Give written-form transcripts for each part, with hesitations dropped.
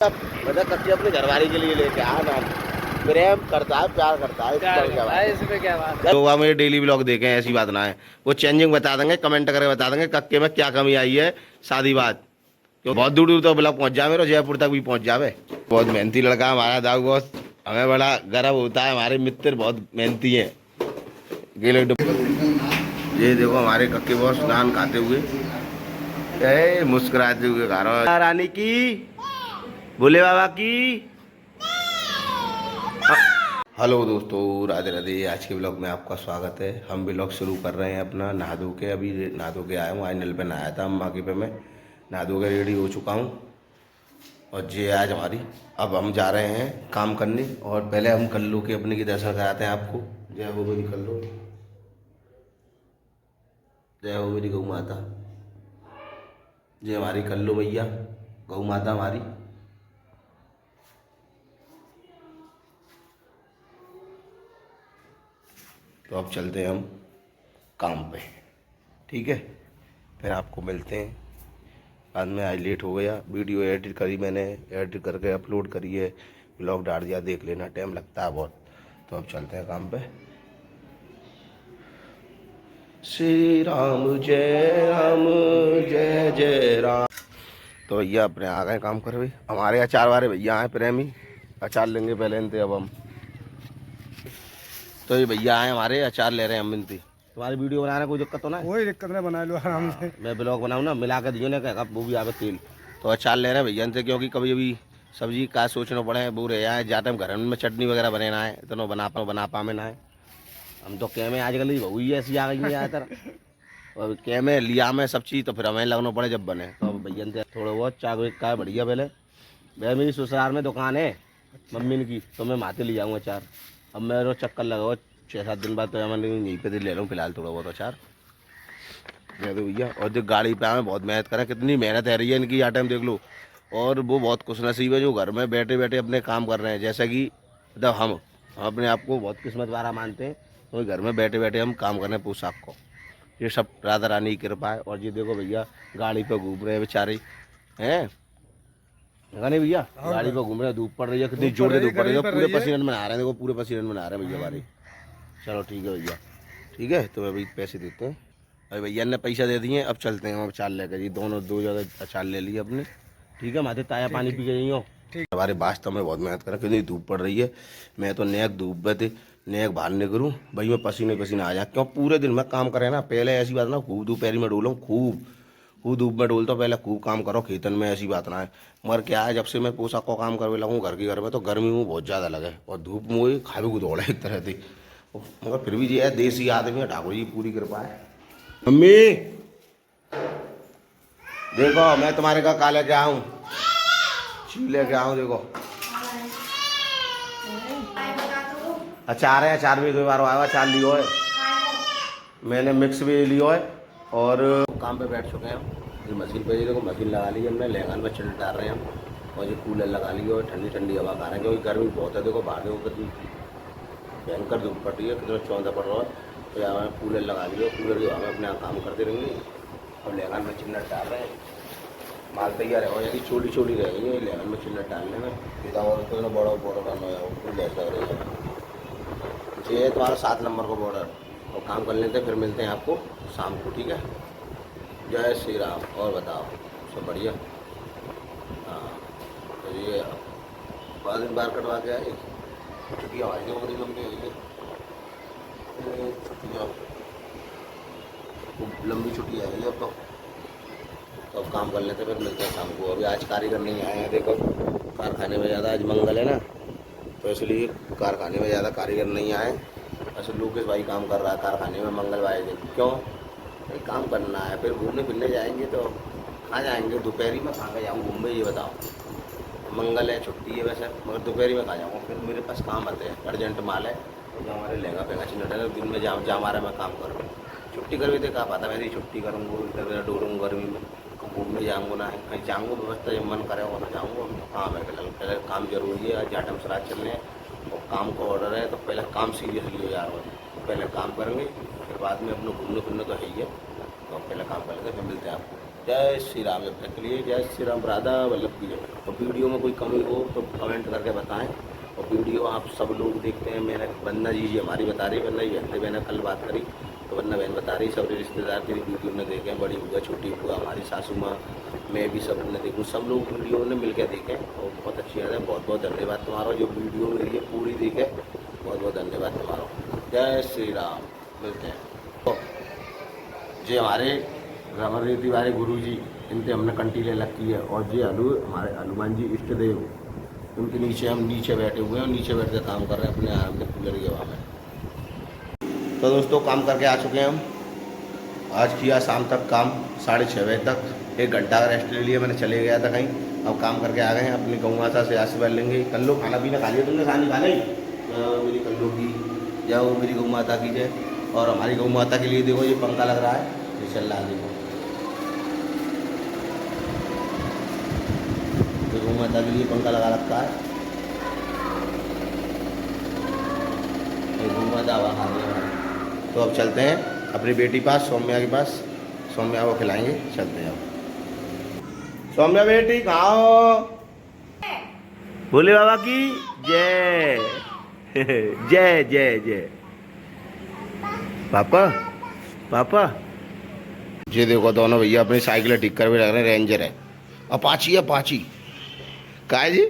मतलब कच्चे अपने घरवाली के लिए लेके आया ना, प्रेम करता है, प्यार करता है, इसमें क्या बात है। लोग मेरे डेली ब्लॉग देखे हैं, ऐसी बात ना है। वो चेंजिंग बता देंगे, कमेंट करके बता देंगे कक्के में क्या कमी आई है। शादी बात क्यों बहुत दूर दूर तो ब्लॉग पहुंच जाए, मेरे जयपुर तक भी पहुंच जावे। बहुत मेहनती लड़का हमारा दाऊ बॉस, हमें बड़ा गर्व होता है, हमारे मित्र बहुत मेहनती हैं। ये देखो हमारे कक्के बॉस नान खाते हुए, मुस्कुराते हुए खा रहा है। रानी की, भोले बाबा की। हेलो दोस्तों, राधे राधे। आज के ब्लॉग में आपका स्वागत है। हम ब्लॉग शुरू कर रहे हैं अपना नहा धो के। अभी नहा धो के आया हूँ, आज नल पे नहाया था अम्मा के पे। मैं नहा धो के रेडी हो चुका हूँ और ये आज हमारी, अब हम जा रहे हैं काम करने। और पहले हम कल्लू के अपने की दर्शन कराते हैं आपको। जय हो मेरी कल्लू, जय हो मेरी गौ माता, जय हमारी कल्लू मैया, गौ माता हमारी। तो अब चलते हैं हम काम पे, ठीक है। फिर आपको मिलते हैं बाद में। आज लेट हो गया, वीडियो एडिट करी मैंने, एडिट करके अपलोड करी है, ब्लॉग डाल दिया, देख लेना, टाइम लगता है बहुत। तो अब चलते हैं काम पे। श्री राम जय जय राम। तो भैया अपने आ गए काम कर भाई। हमारे अचार वाले भैया आए प्रेमी, अचार लेंगे पहले इनते अब हम। तो ये भैया आए हमारे, अचार ले रहे हैं हम इनती। तुम्हारी वीडियो बनाने कोई दिक्कत तो ना? कोई दिक्कत नहीं, बना लो आराम से। मैं ब्लॉग बनाऊँ ना, मिला के दियो ना क्या वो भी आवे तेल। तो अचार ले रहे हैं भैया इनसे, क्योंकि कभी अभी सब्जी का सोचना पड़े, वो रहे आए जाते हम घर में चटनी वगैरह बनेना है, तो बना पावे ना है। हम तो कह में आजकल बहू ही ऐसी आ गई है ज़्यादातर, और कह में लिया में सब चीज़, तो फिर हमें लगना पड़े जब बने। तो अब भैया से थोड़ा बहुत चाय का बढ़िया। पहले भैया मेरी ससुराल में दुकान है मम्मी की, तो मैं माते ले जाऊँगा अचार। अब मेरे चक्कर लगाओ 6-7 दिन बाद, तो मैं यहीं पे ले रहा हूँ फिलहाल थोड़ा बहुत अचार। मैं तो भैया, और जो गाड़ी पे आए बहुत मेहनत करें, कितनी मेहनत है रही है इनकी, यहाँ टाइम देख लो। और वो बहुत खुश नसीब है जो घर में बैठे बैठे अपने काम कर रहे हैं। जैसा कि मतलब हम अपने आप को बहुत किस्मत वाला मानते हैं, तो घर में बैठे बैठे हम काम कर रहे हैं पोशाक को। ये सब राधा रानी की कृपा है। और ये देखो भैया गाड़ी पे घूम रहे हैं बेचारे, हैं नहीं भैया, गाड़ी पे घूम रहे हैं, धूप पड़ रही है, कितनी जोर से धूप पड़ रही है, पूरे पसीने में नहा रहे हैं, देखो पूरे पसीने में नहा रहे हैं भैया हमारे। चलो ठीक है भैया, ठीक है। तो अभी पैसे देते हैं। अभी भैया ने पैसा दे दिए, अब चलते हैं हम अचार लेकर जी। दोनों दो जगह अचार ले लिए अपने, ठीक है। माथे ताया पानी पी गई हो। हमारे वास्तव में बहुत मेहनत करा, कितनी धूप पड़ रही है। मैं तो नेक धूप में थे, नेक बाहर नहीं करूँ भाई, मैं पसीने पसीने आ जाए, क्यों पूरे दिन में काम करे ना। पहले ऐसी बात ना, खूब दोपहरी में डोलूँ, खूब धूप में डोलता, पहले खूब काम करो खेतन में, ऐसी बात ना है। मगर क्या है, जब से मैं पोशाक को काम करने लगूँ घर में, तो गर्मी में बहुत ज़्यादा लगे और धूप में खावे को दौड़ा एक तरह से। मगर फिर भी ये है, देसी आदमी है, ठाकुर जी पूरी कृपा है। मम्मी देखो, मैं तुम्हारे का काले क्या आऊँ, चीले क्या आऊँ, देखो अचार है। अचार भी 2 बार आया, अचार लियो है मैंने, मिक्स भी लियो है। और काम पे बैठ चुके हैं हम मशीन पे। देखो मशीन लगा ली हमने, लहंगा में चिल्ड डाल रहे हैं हम। और ये कूलर लगा लिया और ठंडी ठंडी हवा खा रहे हैं, क्योंकि गर्मी बहुत है। देखो बाहर देखो कितनी भयंकर धूप पड़ रही है, कितना चौंधा पड़ रहा है। तो यहाँ कूलर लगा लिया, कूलर की हवा में अपने यहाँ काम करते रहेंगे। और लहंगा में चिल्लट डाल रहे हैं, माल तैयार है। और यदि छोटी छोटी रह गई है लहंगा में चिल्लट डालने में, पिता और तो बड़ा करना है, फुल बैठ लग रही है। ये है तुम्हारा 7 नंबर का बॉर्डर। और काम कर लेते हैं, फिर मिलते हैं आपको शाम को, ठीक है। जय श्री राम। और बताओ सब बढ़िया? हाँ, तो ये 5 दिन बार कटवा के आए, छुट्टियाँ हमारी बड़ी लंबी हुई है, छुट्टियाँ खूब लंबी छुट्टी आई है अब तो अब काम कर लेते हैं, फिर मिलते हैं शाम को। अभी आज कारीगर नहीं आए हैं, देखो कारखाने में ज़्यादा, आज मंगल है ना, तो इसलिए कारखाने में ज़्यादा कारीगर नहीं आए। ऐसे लोकेश भाई काम कर रहा है कारखाने में मंगलवार दिन। क्यों? काम करना है, फिर घूमने फिरने जाएंगे तो कहाँ जाएंगे? दोपहरी में कहाँ का जाऊँ घूमने, ये बताओ। मंगल है, छुट्टी है वैसे, मगर दोपहरी में कहाँ जाऊँगा? फिर मेरे पास काम आते हैं, अर्जेंट माल है, तो जो हमारे लहंगा फेंका चिन्ह है, दिन में जा हमारा मैं काम करूँ। छुट्टी करवी थे, कहा पाता मैं छुट्टी करूँगा, इधर डोलूँगा गर्मी में, घूमने जाऊँगा ना, कहीं जाऊँगा व्यवस्था जब मन करे तो जाऊँगा। काम है पहले काम जरूरी है, आज जाटम श्राद्ध चलने हैं और काम का ऑर्डर है, तो पहले काम सीरियसली हो जा रहा है। पहले काम करेंगे, फिर बाद में अपने घूमने फिरने तो है ही है, तो पहले काम कर लेते हैं, फिर मिलते हैं आपको। जय श्री राम। जब तक के लिए जय श्री राम, राधा वल्लभ की जय। तो वीडियो में कोई कमी हो तो कमेंट करके बताएं। और वीडियो आप सब लोग देखते हैं। मैंने वंदना जी हमारी बता रही, वरना ये बहन मैंने कल बात करी तो वरना बहन बता रही सब रिश्तेदार मेरी वीडियो ने देखे, बड़ी बुआ, छोटी बुआ, हमारी सासू माँ, मैं भी सब ने देखूँ, सब लोग वीडियो ने मिल के देखें और बहुत अच्छी याद है। बहुत बहुत धन्यवाद तुम्हारा जो वीडियो मेरी ये पूरी देखे, बहुत बहुत धन्यवाद तुम्हारा। जय श्री राम। मिलते हैं। तो जे हमारे रमन रीति वाले गुरु जी, इनसे हमने कंटीले लग की है। और ये हमारे हनुमान जी इष्ट देव, उनके नीचे हम नीचे बैठे हुए हैं और नीचे बैठ के काम कर रहे हैं अपने आराम से कूलर की हवा में। तो दोस्तों काम करके आ चुके हैं हम। आज किया शाम तक काम, 6:30 बजे तक। 1 घंटा का रेस्ट ले लिया, मैंने चले गया था कहीं। अब काम करके आ गए हैं। अपनी गौ माता से आशीर्वाद लेंगे। कल लो खाना पीना खा लिया तुमने? खाना खा ली? मेरी कल्लू की जय हो, मेरी गौ माता की जय। और हमारी गौ माता के लिए देखो ये पंखा लग रहा है, ये चल रहा है। देखो गौ माता के लिए पंखा लगा रखा है। गौ माता हवा खा रही है। तो अब चलते हैं अपनी बेटी पास, सौम्या के पास। सौम्या को खिलाएंगे, चलते हैं अब। सौम्या बेटी कहाँ हो? भोले बाबा की जय। जय जय जय। पापा पापा ये देखो दोनों भैया अपनी साइकिल ठीक कर भी लग रहे हैं। रेंजर है, अपाची अपाची का है जी?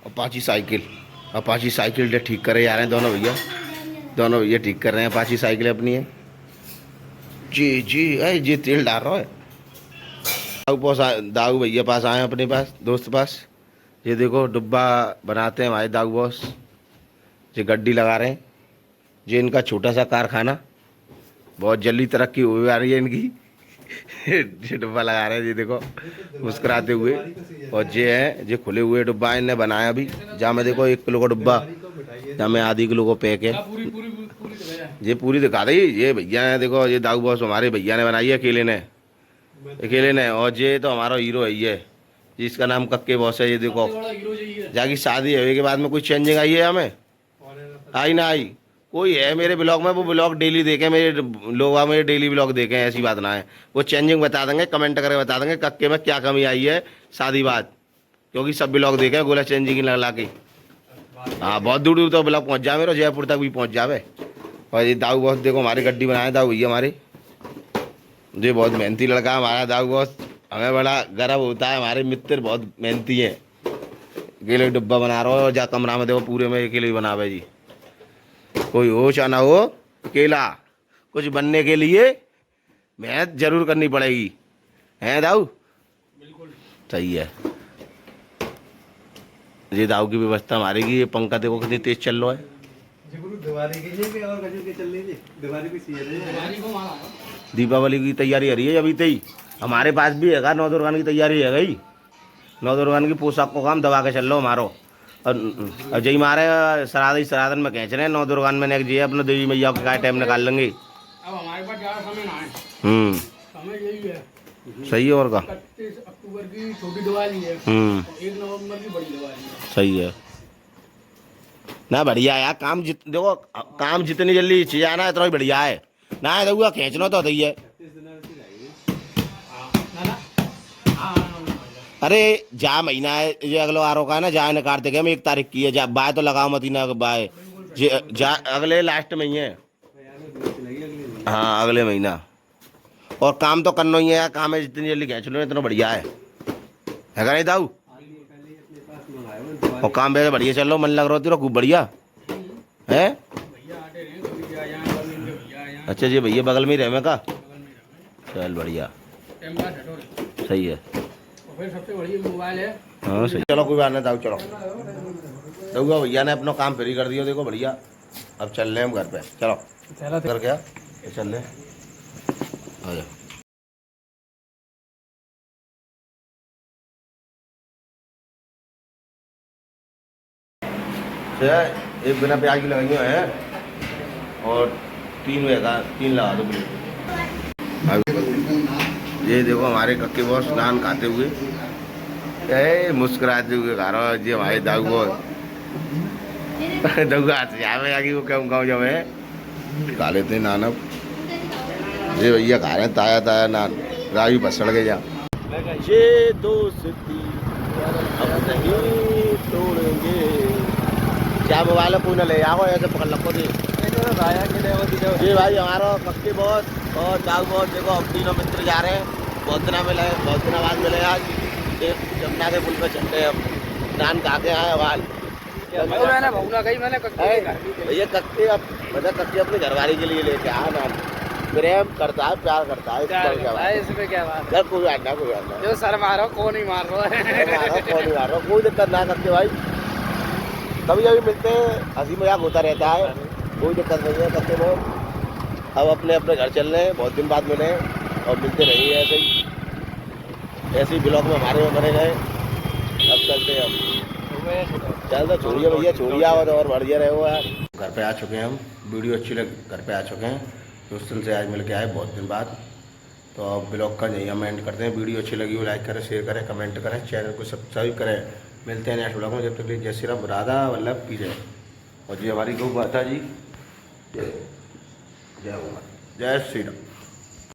अपाची साइकिल ठीक करे जा रहे हैं दोनों भैया। दोनों भैया ठीक कर रहे हैं, अपाची साइकिल अपनी है। जी जी जी तेल डाल रहा है। दाऊ भैया पास आए अपने पास, दोस्त पास। ये देखो डब्बा बनाते हैं हमारे दाऊ बॉस। ये गड्डी लगा रहे हैं। ये इनका छोटा सा कारखाना, बहुत जल्दी तरक्की हो आ रही है इनकी। ये डब्बा लगा रहे हैं, ये देखो मुस्कुराते हुए। और ये है ये खुले हुए डब्बा इनने बनाया अभी। जहाँ में देखो 1 किलो का डब्बा, जहाँ में आधी किलो को पैक है। ये पूरी दिखा दी। ये भैया ने देखो, ये दाऊ बॉस हमारे भैया ने बनाई है अकेले ने। और ये तो हमारा हीरो है ये, जिसका नाम कक्के बॉस है। ये देखो जाकी शादी है के बाद में कुछ चेंजिंग आई है हमें? आई ना आई? कोई है मेरे ब्लॉग में, वो ब्लॉग डेली देखें, मेरे लोग मेरे डेली ब्लॉग देखें, ऐसी बात ना है। वो चेंजिंग बता देंगे, कमेंट करके बता देंगे कक्के में क्या कमी आई है शादी बाद। क्योंकि सब ब्लॉग देखें गोला चेंजिंग लगा के। हाँ बहुत दूर दूर तो ब्लॉग पहुँच जाए, मेरे जयपुर तक भी पहुँच जावे। और ये दाऊ बॉस देखो हमारी गड्डी बनाए दाऊ भैया हमारे। ये बहुत मेहनती लड़का है हमारा दाऊ बॉस। हमें बड़ा गर्व होता है, हमारे मित्र बहुत मेहनती हैं। अकेले डब्बा बना रहा हो, जा कमरा में देखो पूरे में अकेले ही बनावे जी। कोई हो चाहे ना हो, अकेला कुछ बनने के लिए मेहनत जरूर करनी पड़ेगी, है दाऊ? बिल्कुल सही है। ये दाऊ की व्यवस्था हमारी की। ये पंखा देखो कितनी तेज चल रहा है। दीपावली की तैयारी हो रही है अभी तई। हमारे पास भी है, 9 दुर्गा की तैयारी है गई। 9 दुर्गा की पोशाक को काम दबा के चल लो हमारो। और जय मारे श्राद्धन में खींच रहे हैं 9 दुर्गा में ने जी अपने देवी मैया का टाइम निकाल लेंगे। अब हमारे पास ज़्यादा समय ना है। समय यही है। सही है। और का 31 अक्टूबर की छोटी दिवाली है, 1 नवंबर की बड़ी दिवाली है। सही है ना, बढ़िया यार। काम देखो काम जितनी जल्दी चीज आना है इतना ही बढ़िया है ना। है देखो खींचना तो होता ही है। अरे जा महीना है ये अगले वारों का है ना, जा काट देंगे हम 1 तारीख की है। जा बाय तो लगाओ मत ना बाय, जा अगले लास्ट में ही है। हाँ अगले महीना। और काम तो करना ही है यार, काम है जितनी जल्दी खींच लो इतना बढ़िया है का नहीं दाऊ? और काम वैसे बढ़िया चल लो, मन लग रहा खूब बढ़िया है। अच्छा जी भैया बगल में ही रहे का? चल बढ़िया, सही है। सबसे बढ़िया मोबाइल है। हाँ सही। चलो कोई बात नहीं दाऊ, चलो दाऊगा भैया ने अपना काम फ्री कर दिया देखो बढ़िया। अब चल रहे हम घर पे। चलो कर क्या चल रहे आ जाओ। एक बिना प्याज की लगाई है और 3 लगा दो प्लेट। ये देखो हमारे कक्के बॉस नान खाते हुए मुस्कुराते हुए खा रहा है। जी हमारे दाऊ बॉस दऊगा आगे वो क्या गाँव जब है खा लेते हैं नान। अब ये भैया खा रहे हैं ताया नान। राजू बसड़ के जा ये दोस्ती हम नहीं तोड़ेंगे। क्या मोबाइल है, कोई ना ले आओ, ऐसे पकड़ रखो जी। जी भाई हमारा कक्के बहुत और चाल बहुत, देखो हम तीनों मित्र जा रहे हैं, बहुत दिन मिले, बहुत दिन बाद मिले आज। एक जमुना के पुल पे चलते हैं, हम स्नान खा के आए वाल। मैंने भगुना कही, मैंने भैया कक्के, अब मतलब कक्के अपने घरवाली के लिए लेके आया ना, प्रेम करता है, प्यार करता है, इसमें क्या बात है, कोई बात ना, कोई बात ना। जो सर मारो कौन ही मार रहा है, कौन नहीं मार रहा, कोई दिक्कत ना करके भाई, कभी कभी मिलते हैं, हंसी मजाक होता रहता है, कोई दिक्कत नहीं है करते लोग। अब अपने अपने घर चल रहे हैं, बहुत दिन बाद मिले हैं और मिलते रहिए ऐसे ही ब्लॉग में हमारे में बने गए। अब चलते हैं हम, चलते छोड़िए भैया, छोड़िए और बढ़िया रहे हो यार। घर पे आ चुके हैं हम, वीडियो अच्छी लग, घर पे आ चुके हैं, दोस्तों से आज मिल के आए बहुत दिन बाद। तो अब ब्लॉग का यही हम एंड करते हैं। वीडियो अच्छी लगी हो लाइक करें, शेयर करें, कमेंट करें, चैनल को सब्सक्राइब करें। मिलते हैं नेक्स्ट ब्लॉग में, जब तक जय श्री राम, राधा वल्लभ की जय। और जी हमारी गौ माता जी, जय जय श्री राम।